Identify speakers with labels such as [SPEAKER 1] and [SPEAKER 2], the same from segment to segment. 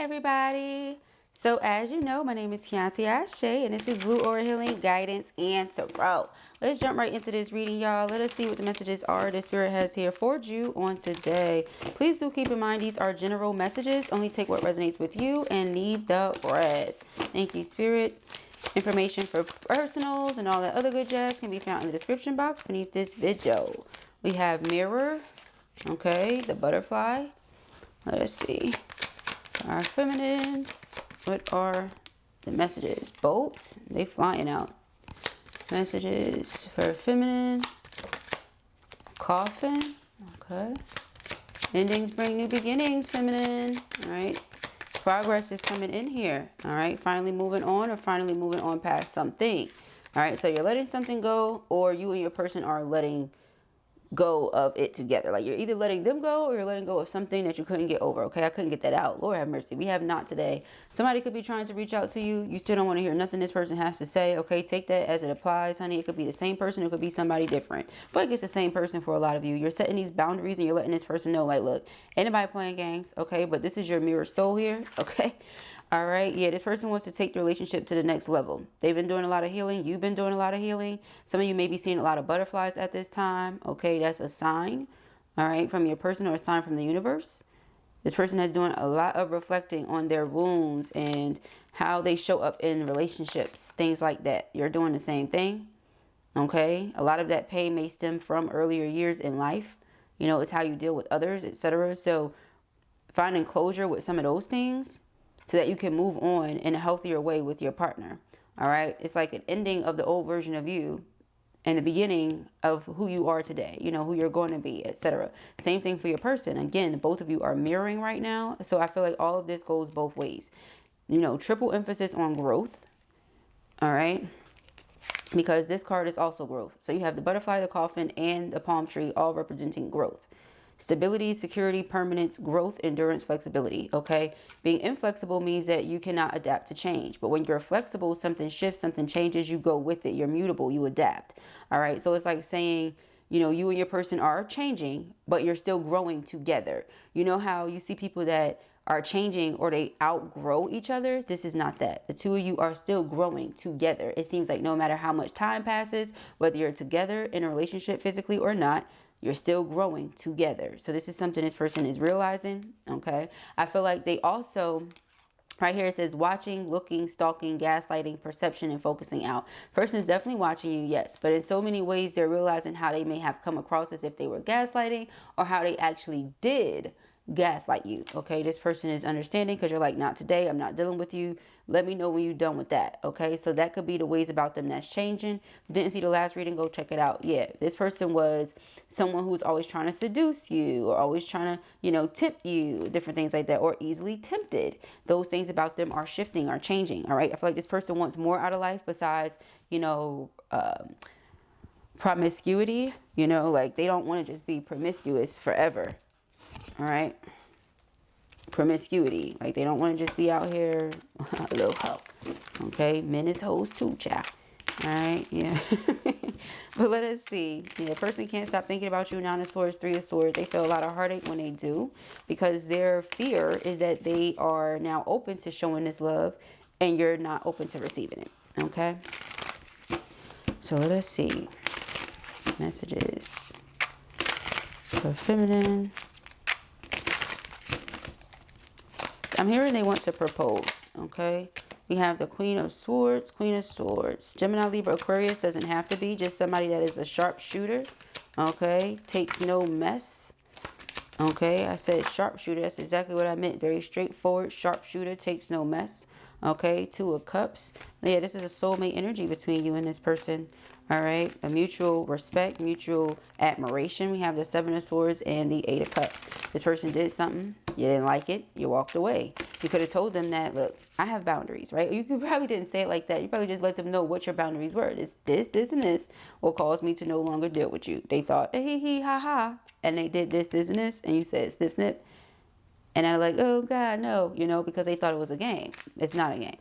[SPEAKER 1] everybody. So as you know, my name is Kianti Ayshea and this is Blue Aura Healing Guidance and Tarot. Let's jump right into this reading, y'all. Let us see what the messages are the Spirit has here for you on today. Please do keep in mind these are general messages. Only take what resonates with you and leave the rest. Thank you, Spirit. Information for personals and all that other good jazz can be found in the description box beneath this video. We have Mirror, okay, the butterfly. Let us see. Our feminines, what are the messages? Bolt, they flying out. Messages for feminine. Coffin, okay. Endings bring new beginnings, feminine. All right. Progress is coming in here. All right. Finally moving on or finally moving on past something. All right. So you're letting something go, or you and your person are letting go of it together. Like you're either letting them go or you're letting go of something that you couldn't get over. Okay, I couldn't get that out. Lord have mercy. We have not today. Somebody could be trying to reach out to you. You still don't want to hear nothing this person has to say. Okay, take that as it applies, honey. It could be the same person. It could be somebody different. But it's the same person for a lot of you. You're setting these boundaries and you're letting this person know, like, look, anybody playing games. Okay, but this is your mirror soul here. Okay. All right. Yeah, this person wants to take the relationship to the next level. They've been doing a lot of healing. You've been doing a lot of healing. Some of you may be seeing a lot of butterflies at this time. Okay, that's a sign. All right, from your person or a sign from the universe. This person is doing a lot of reflecting on their wounds and how they show up in relationships, things like that. You're doing the same thing. Okay, a lot of that pain may stem from earlier years in life. You know, it's how you deal with others, etc. So finding closure with some of those things, so that you can move on in a healthier way with your partner. All right. It's like an ending of the old version of you and the beginning of who you are today, you know, who you're going to be, etc. Same thing for your person. Again, both of you are mirroring right now. So I feel like all of this goes both ways. You know, triple emphasis on growth. All right. Because this card is also growth. So you have the butterfly, the coffin, and the palm tree all representing growth. Stability, security, permanence, growth, endurance, flexibility. Okay. Being inflexible means that you cannot adapt to change. But when you're flexible, something shifts, something changes, you go with it. You're mutable, you adapt. All right. So it's like saying, you know, you and your person are changing, but you're still growing together. You know how you see people that are changing or they outgrow each other? This is not that. The two of you are still growing together. It seems like no matter how much time passes, whether you're together in a relationship physically or not, you're still growing together. So this is something this person is realizing. Okay. I feel like they also, right here it says watching, looking, stalking, gaslighting, perception, and focusing out. Person is definitely watching you, yes. But in so many ways, they're realizing how they may have come across as if they were gaslighting or how they actually did gaslight you. Okay, this person is understanding because you're like, not today, I'm not dealing with you. Let me know when you're done with that. Okay, so that could be the ways about them that's changing. Didn't see the last reading, go check it out. Yeah, this person was someone who's always trying to seduce you or always trying to, you know, tempt you, different things like that, or easily tempted. Those things about them are shifting, are changing. All right, I feel like this person wants more out of life besides, you know, promiscuity. You know, like they don't want to just be promiscuous forever. All right, promiscuity, like they don't want to just be out here a little hoe. Okay, men is hoes too, child. All right, yeah. But let us see. Yeah, person can't stop thinking about you. 9 of Swords, 3 of Swords. They feel a lot of heartache when they do, because their fear is that they are now open to showing this love and you're not open to receiving it. Okay, so let us see messages for feminine. I'm hearing they want to propose. Okay, we have the Queen of Swords, Queen of Swords. Gemini, Libra, Aquarius. Doesn't have to be. Just somebody that is a sharpshooter. Okay, takes no mess. Okay, I said sharpshooter. That's exactly what I meant. Very straightforward. Sharpshooter, takes no mess. Okay, 2 of Cups. Yeah, this is a soulmate energy between you and this person. All right, a mutual respect, mutual admiration. We have the 7 of Swords and the 8 of Cups. This person did something. You didn't like it. You walked away. You could have told them that, look, I have boundaries, right? You could probably didn't say it like that. You probably just let them know what your boundaries were. This, and this will cause me to no longer deal with you. They thought, hee, ha, ha. And they did this, and this. And you said, snip, snip. And they're like, oh, God, no. You know, because they thought it was a game. It's not a game.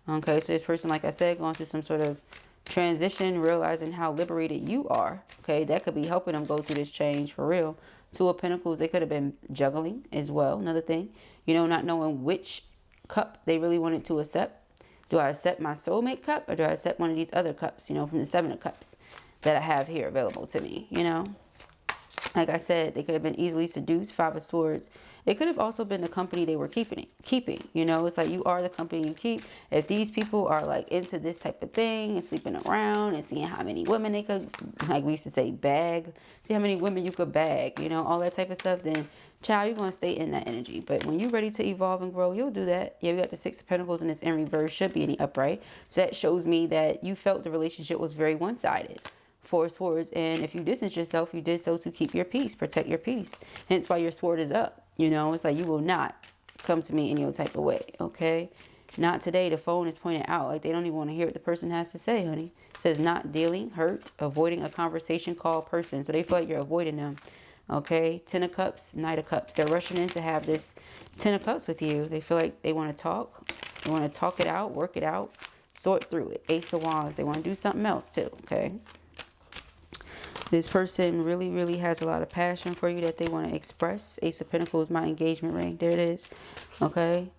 [SPEAKER 1] Okay, so this person, like I said, going through some sort of transition, realizing how liberated you are. Okay, that could be helping them go through this change for real. 2 of Pentacles, they could have been juggling as well. Another thing, you know, not knowing which cup they really wanted to accept. Do I accept my soulmate cup, or do I accept one of these other cups, you know, from the 7 of Cups that I have here available to me, you know? Like I said, they could have been easily seduced. 5 of Swords. It could have also been the company they were keeping, you know? It's like, you are the company you keep. If these people are like into this type of thing and sleeping around and seeing how many women they could, like we used to say, bag, see how many women you could bag, you know, all that type of stuff, then child, you're going to stay in that energy. But when you're ready to evolve and grow, you'll do that. Yeah, we got the 6 of Pentacles and it's in reverse. Should be in the upright. So that shows me that you felt the relationship was very one-sided. 4 of Swords. And if you distance yourself, you did so to keep your peace. Protect your peace. Hence why your sword is up. You know, it's like, you will not come to me in your type of way. Okay? Not today. The phone is pointed out. Like, they don't even want to hear what the person has to say, honey. It says not dealing, hurt, avoiding a conversation, call person. So they feel like you're avoiding them. Okay, 10 of Cups, Knight of Cups. They're rushing in to have this 10 of Cups with you. They feel like they want to talk. They want to talk it out, work it out, sort through it. Ace of Wands. They want to do something else too. Okay. This person really, really has a lot of passion for you that they want to express. Ace of Pentacles, my engagement ring. There it is. Okay.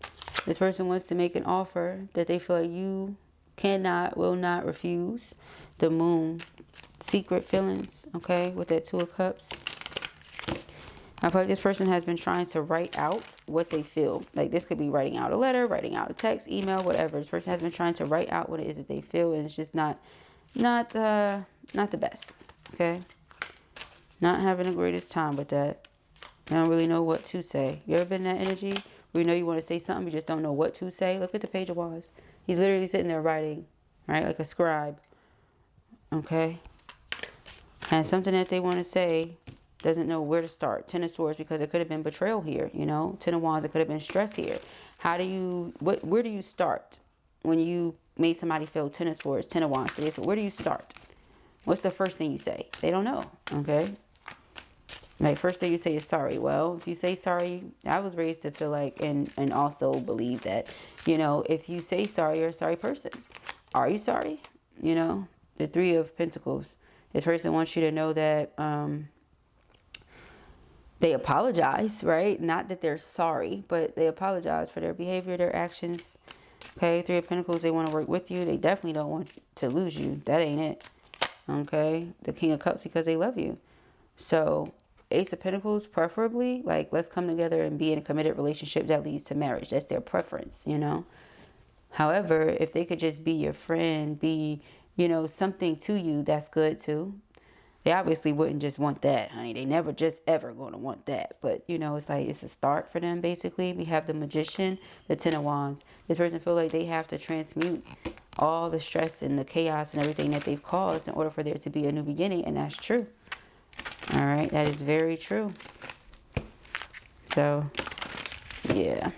[SPEAKER 1] This person wants to make an offer that they feel like you cannot, will not refuse. The Moon. Secret feelings. Okay. With that 2 of Cups. I feel like this person has been trying to write out what they feel. Like, this could be writing out a letter, writing out a text, email, whatever. This person has been trying to write out what it is that they feel, and it's just not the best. Okay, not having the greatest time with that. I don't really know what to say. You ever been in that energy where you know you want to say something, you just don't know what to say? Look at the Page of Wands. He's literally sitting there writing, right, like a scribe. Okay, and something that they want to say, doesn't know where to start. 10 of Swords, because it could have been betrayal here, you know. 10 of Wands, it could have been stress here. How do you, where do you start when you made somebody feel 10 of Swords, 10 of Wands today? So where do you start? What's the first thing you say? They don't know, okay? Like, first thing you say is sorry. Well, if you say sorry, I was raised to feel like, and also believe that, you know, if you say sorry, you're a sorry person. Are you sorry? You know, the 3 of Pentacles. This person wants you to know that, they apologize, right? Not that they're sorry, but they apologize for their behavior, their actions. Okay, 3 of Pentacles, they want to work with you. They definitely don't want to lose you. That ain't it. Okay, the King of Cups, because they love you. So, Ace of Pentacles, preferably, like, let's come together and be in a committed relationship that leads to marriage. That's their preference, you know. However, if they could just be your friend, be, you know, something to you, that's good too. They obviously wouldn't just want that, honey. They never just ever going to want that. But, you know, it's like, it's a start for them, basically. We have the Magician, the 10 of Wands. This person feel like they have to transmute all the stress and the chaos and everything that they've caused in order for there to be a new beginning. And that's true. All right. That is very true. So, yeah.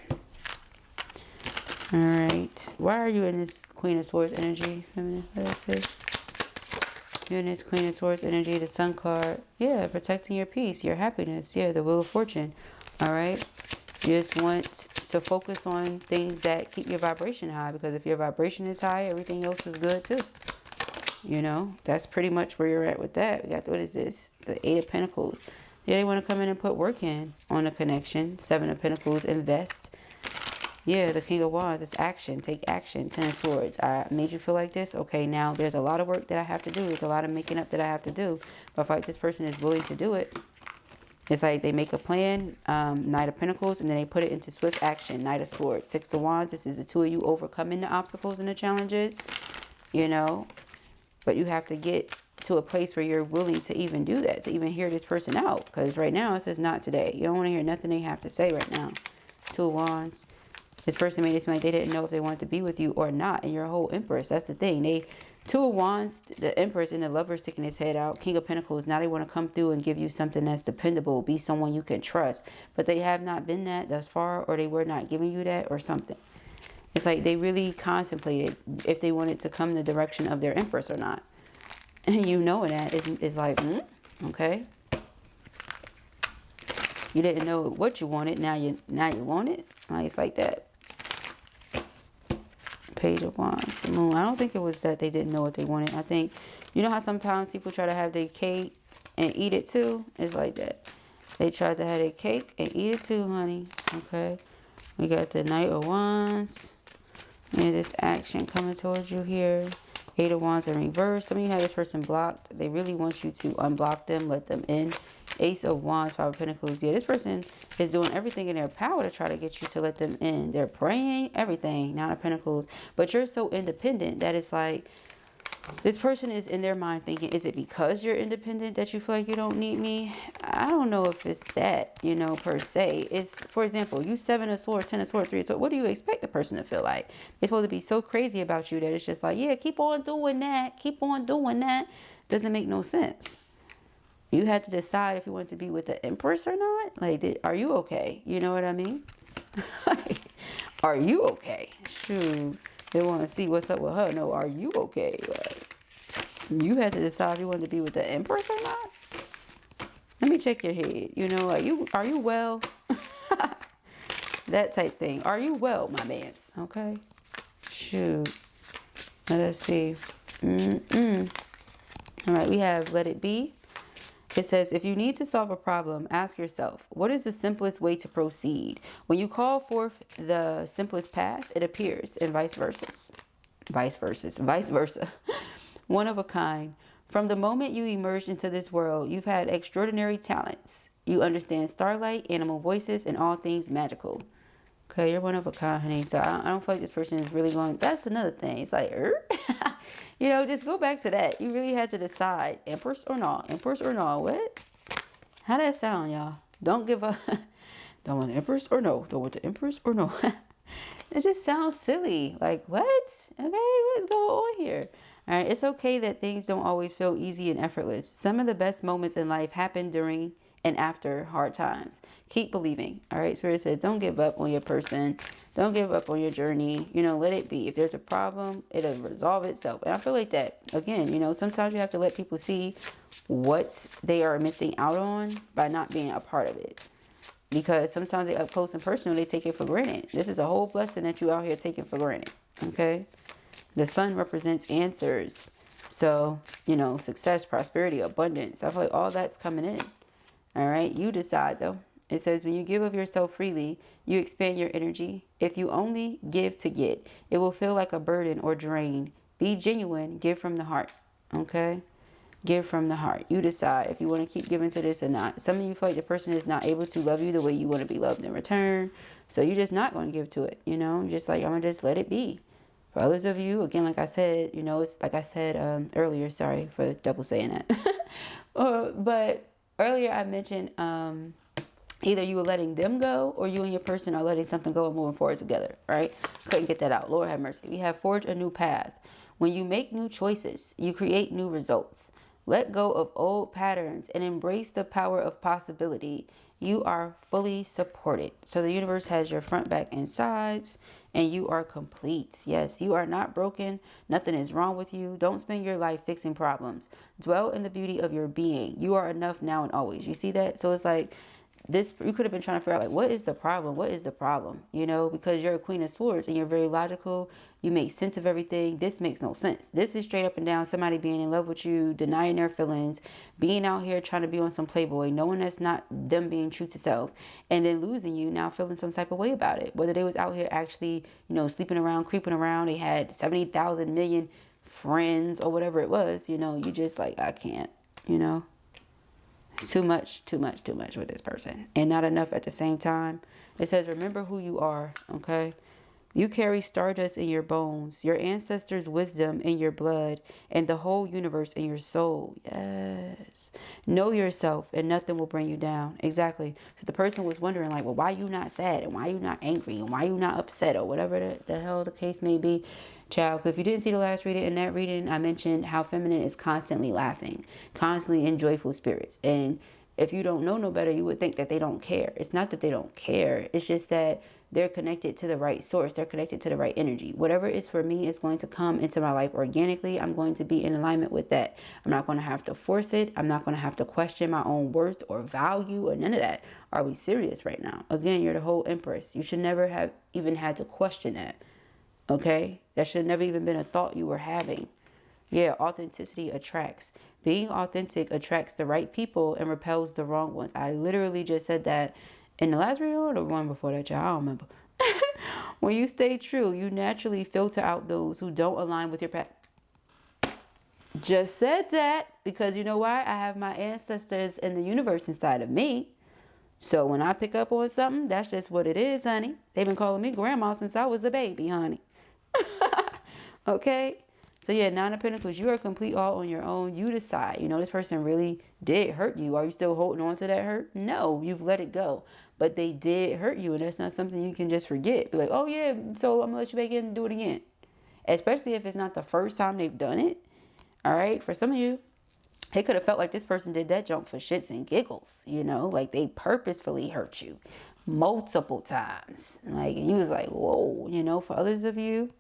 [SPEAKER 1] All right. Why are you in this Queen of Swords energy, feminine? What does that say? You're in this Queen of Swords energy, the Sun card. Yeah, protecting your peace, your happiness. Yeah, the Wheel of Fortune. All right. You just want to focus on things that keep your vibration high. Because if your vibration is high, everything else is good too. You know, that's pretty much where you're at with that. We got, what is this? The 8 of Pentacles. Yeah, they want to come in and put work in on a connection. 7 of Pentacles, invest. Yeah, the King of Wands, it's action. Take action. 10 of Swords. I made you feel like this. Okay, now there's a lot of work that I have to do. There's a lot of making up that I have to do. But if like this person is willing to do it, it's like they make a plan, Knight of Pentacles, and then they put it into swift action. Knight of Swords. 6 of Wands. This is the 2 of you overcoming the obstacles and the challenges, you know. But you have to get to a place where you're willing to even do that, to even hear this person out. Because right now it says not today. You don't want to hear nothing they have to say right now. 2 of Wands. This person made it seem like they didn't know if they wanted to be with you or not. And your whole Empress, that's the thing. They, 2 of Wands, the Empress and the Lover sticking his head out. King of Pentacles, now they want to come through and give you something that's dependable. Be someone you can trust. But they have not been that thus far, or they were not giving you that or something. It's like they really contemplated if they wanted to come in the direction of their Empress or not. And you knowing that is like, okay. You didn't know what you wanted, now you want it. Like, it's like that. Page of Wands, the Moon. I don't think it was that they didn't know what they wanted. I think, you know how sometimes people try to have their cake and eat it too? It's like that. They tried to have their cake and eat it too, honey. Okay. We got the Knight of Wands. And this action coming towards you here. Eight of Wands in reverse. Some of you have this person blocked. They really want you to unblock them, let them in. Ace of Wands, Five of Pentacles. Yeah, this person is doing everything in their power to try to get you to let them in. They're praying, everything. Nine of Pentacles. But you're so independent that it's like, this person is in their mind thinking, is it because you're independent that you feel like you don't need me? I don't know if it's that, you know, per se. It's, for example, you 7 of Swords, 10 of Swords, 3 of Swords. What do you expect the person to feel like? They're supposed to be so crazy about you that it's just like, yeah, keep on doing that. Keep on doing that. Doesn't make no sense. You had to decide if you want to be with the Empress or not. Like, are you okay? You know what I mean? Like, are you okay? Shoot. They want to see what's up with her. No, are you okay? Like, you had to decide if you wanted to be with the Empress or not. Let me check your head. You know, are you well? That type thing. Are you well, my mans? Okay. Shoot. Let us see. All right, we have Let It Be. It says, if you need to solve a problem, ask yourself, what is the simplest way to proceed? When you call forth the simplest path, it appears, and vice versa. Vice versa. One of a kind. From the moment you emerged into this world, you've had extraordinary talents. You understand starlight, animal voices, and all things magical. Okay, you're one of a kind, honey. So I don't feel like this person is really going, that's another thing. It's like, you know, just go back to that. You really had to decide, Empress or not? Empress or not? What? How that sound, y'all? Don't give up. Don't want the Empress or no? Don't want the Empress or no? It just sounds silly. Like, what? Okay, what's going on here? All right, it's okay that things don't always feel easy and effortless. Some of the best moments in life happen during and after hard times. Keep believing. All right, Spirit says, don't give up on your person. Don't give up on your journey. You know, let it be. If there's a problem, it'll resolve itself. And I feel like that, again, you know, sometimes you have to let people see what they are missing out on by not being a part of it. Because sometimes they up close and personal, they take it for granted. This is a whole blessing that you out here taking for granted. Okay? The sun represents answers. So, you know, success, prosperity, abundance. I feel like all that's coming in. All right? You decide, though. It says, when you give of yourself freely, you expand your energy. If you only give to get, it will feel like a burden or drain. Be genuine. Give from the heart. Okay? Give from the heart. You decide if you want to keep giving to this or not. Some of you feel like the person is not able to love you the way you want to be loved in return. So you're just not going to give to it. You know, just like, I'm going to just let it be. For others of you, again, like I said, you know, it's like I said earlier, sorry for double saying that. But earlier I mentioned either you were letting them go or you and your person are letting something go and moving forward together, right? Couldn't get that out. Lord have mercy. We have forged a new path. When you make new choices, you create new results. Let go of old patterns and embrace the power of possibility. You are fully supported. So the universe has your front, back, and sides, and you are complete. Yes, you are not broken. Nothing is wrong with you. Don't spend your life fixing problems. Dwell in the beauty of your being. You are enough now and always. You see that? So it's like, this, you could have been trying to figure out, like, what is the problem? What is the problem? You know, because you're a Queen of Swords and you're very logical. You make sense of everything. This makes no sense. This is straight up and down somebody being in love with you, denying their feelings, being out here trying to be on some Playboy, knowing that's not them being true to self, and then losing you, now feeling some type of way about it. Whether they was out here actually, you know, sleeping around, creeping around, they had 70,000 million friends or whatever it was, you know, you just like, I can't, you know. It's too much with this person. And not enough at the same time. It says, remember who you are, okay? You carry stardust in your bones, your ancestors' wisdom in your blood, and the whole universe in your soul. Yes. Know yourself and nothing will bring you down. Exactly. So the person was wondering, like, well, why you not sad? And why you not angry? And why you not upset? Or whatever the hell the case may be. Child, because if you didn't see the last reading, in that reading, I mentioned how feminine is constantly laughing, constantly in joyful spirits. And if you don't know no better, you would think that they don't care. It's not that they don't care. It's just that they're connected to the right source. They're connected to the right energy. Whatever is for me is going to come into my life organically. I'm going to be in alignment with that. I'm not going to have to force it. I'm not going to have to question my own worth or value or none of that. Are we serious right now? Again, you're the whole Empress. You should never have even had to question that. Okay? That should have never even been a thought you were having. Yeah, authenticity attracts. Being authentic attracts the right people and repels the wrong ones. I literally just said that in the last video or the one before that, y'all. I don't remember. When you stay true, you naturally filter out those who don't align with your path. Just said that because you know why? I have my ancestors in the universe inside of me. So when I pick up on something, that's just what it is, honey. They've been calling me grandma since I was a baby, honey. Okay? So yeah, Nine of Pentacles, you are complete all on your own. You decide. You know, this person really did hurt you. Are you still holding on to that hurt? No, you've let it go. But they did hurt you, and that's not something you can just forget. Be like, oh yeah, so I'm gonna let you back in and do it again. Especially if it's not the first time they've done it. All right? For some of you, it could have felt like this person did that jump for shits and giggles, you know, like they purposefully hurt you multiple times. Like, and you was like, whoa, you know. For others of you,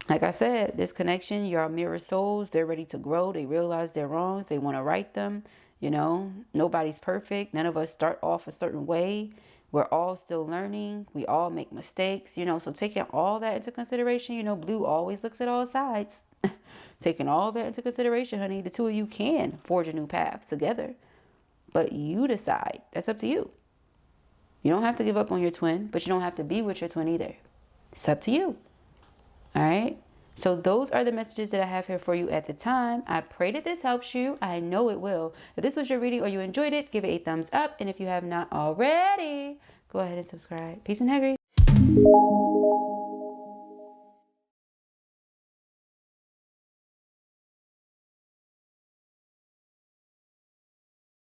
[SPEAKER 1] like I said, this connection, you're mirror souls. They're ready to grow. They realize their wrongs. They want to right them. You know, nobody's perfect. None of us start off a certain way. We're all still learning. We all make mistakes, you know. So taking all that into consideration, you know, blue always looks at all sides. Taking all that into consideration, honey, the two of you can forge a new path together. But you decide. That's up to you. You don't have to give up on your twin, but you don't have to be with your twin either. It's up to you. All right? So those are the messages that I have here for you at the time. I pray that this helps you. I know it will. If this was your reading or you enjoyed it, give it a thumbs up. And if you have not already, go ahead and subscribe. Peace and hair.